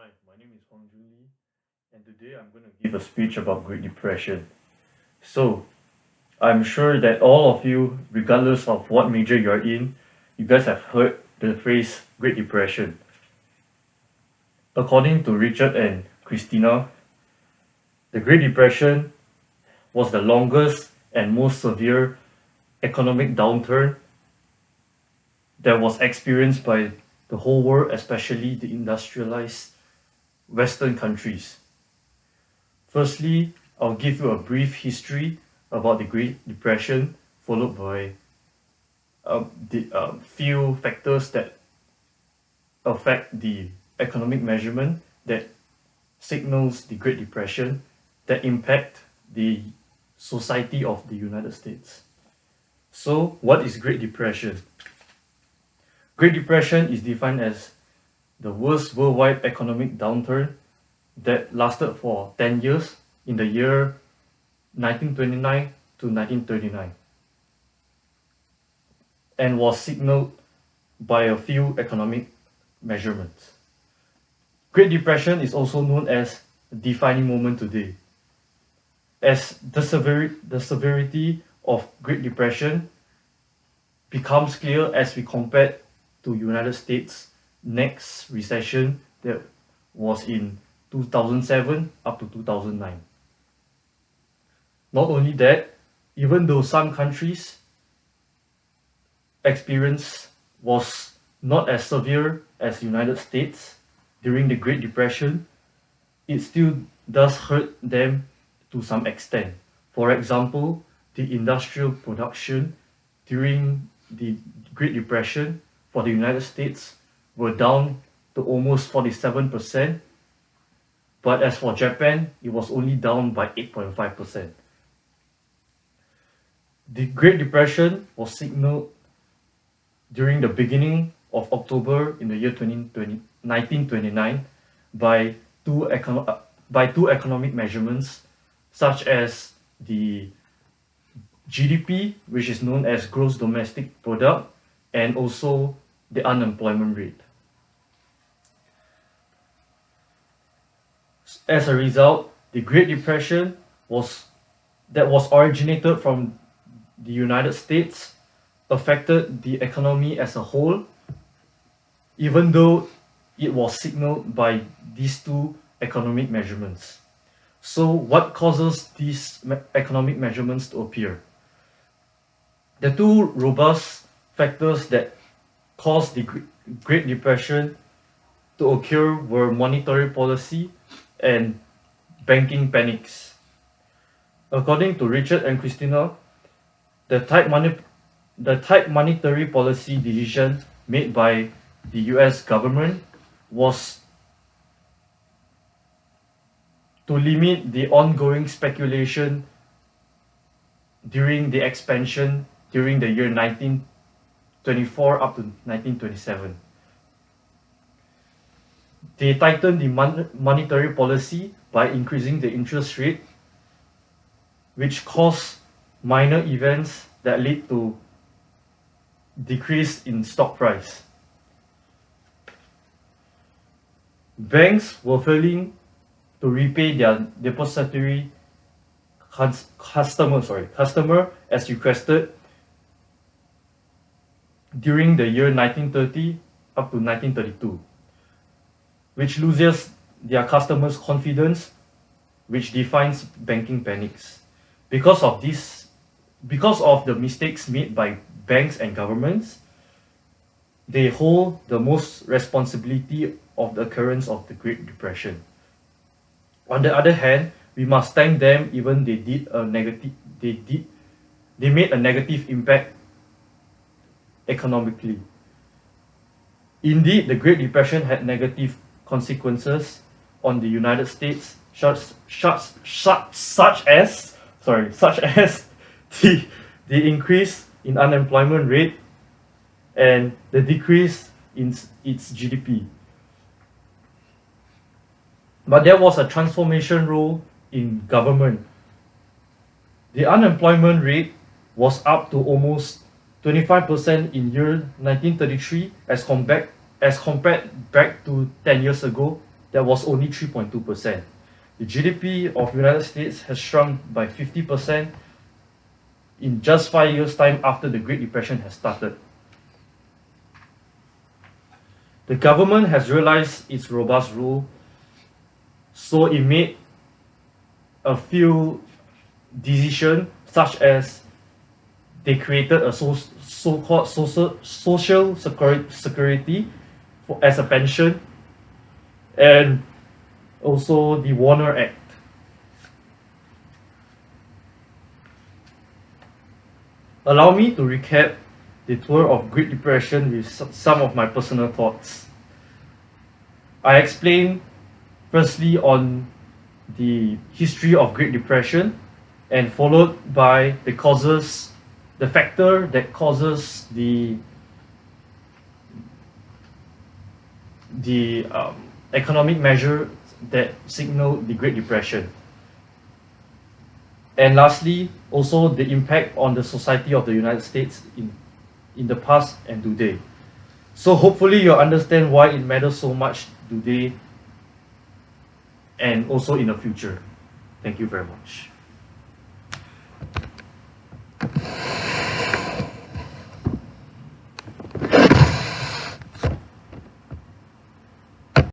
Hi, my name is Huang Jun Lee, and today I'm going to give a speech about Great Depression. So, I'm sure that all of you, regardless of what major you're in, you guys have heard the phrase Great Depression. According to Richard and Christina, the Great Depression was the longest and most severe economic downturn that was experienced by the whole world, especially the industrialized Western countries. Firstly, I'll give you a brief history about the Great Depression, followed by the few factors that affect the economic measurement that signals the Great Depression that impact the society of the United States. So, what is Great Depression? Great Depression is defined as the worst worldwide economic downturn that lasted for 10 years in the year 1929 to 1939 and was signaled by a few economic measurements. Great Depression is also known as a defining moment today, as the severity of Great Depression becomes clear as we compare to United States next recession that was in 2007 up to 2009. Not only that, even though some countries' experience was not as severe as United States during the Great Depression, it still does hurt them to some extent. For example, the industrial production during the Great Depression for the United States were down to almost 47%, but as for Japan, it was only down by 8.5%. The Great Depression was signaled during the beginning of October in the year 1929 by two economic measurements such as the GDP, which is known as Gross Domestic Product, and also the unemployment rate. As a result, the Great Depression was originated from the United States affected the economy as a whole, even though it was signaled by these two economic measurements. So what causes these economic measurements to appear? The two robust factors that caused the Great Depression to occur were monetary policy and banking panics. According to Richard and Christina, the tight monetary policy decision made by the US government was to limit the ongoing speculation during the expansion during the year 1924 up to 1927. They tightened the monetary policy by increasing the interest rate, which caused minor events that lead to decrease in stock price. Banks were failing to repay their depository customer as requested during the year 1930 up to 1932, which loses their customers' confidence, which defines banking panics. Because of the mistakes made by banks and governments, they hold the most responsibility of the occurrence of the Great Depression. On the other hand, we must thank them even they made a negative impact economically. Indeed, the Great Depression had negative consequences on the United States, such as the increase in unemployment rate and the decrease in its GDP. But there was a transformation role in government. The unemployment rate was up to almost 25% in year 1933 as compared back to 10 years ago, that was only 3.2%. The GDP of United States has shrunk by 50% in just 5 years' time after the Great Depression has started. The government has realized its robust role, so it made a few decisions, such as they created a so-called social security as a pension, and also the Warner Act. Allow me to recap the tour of Great Depression with some of my personal thoughts. I explained firstly on the history of Great Depression, and followed by the factor that causes the economic measure that signal the Great Depression. And lastly, also the impact on the society of the United States in the past and today. So hopefully you understand why it matters so much today and also in the future. Thank you very much.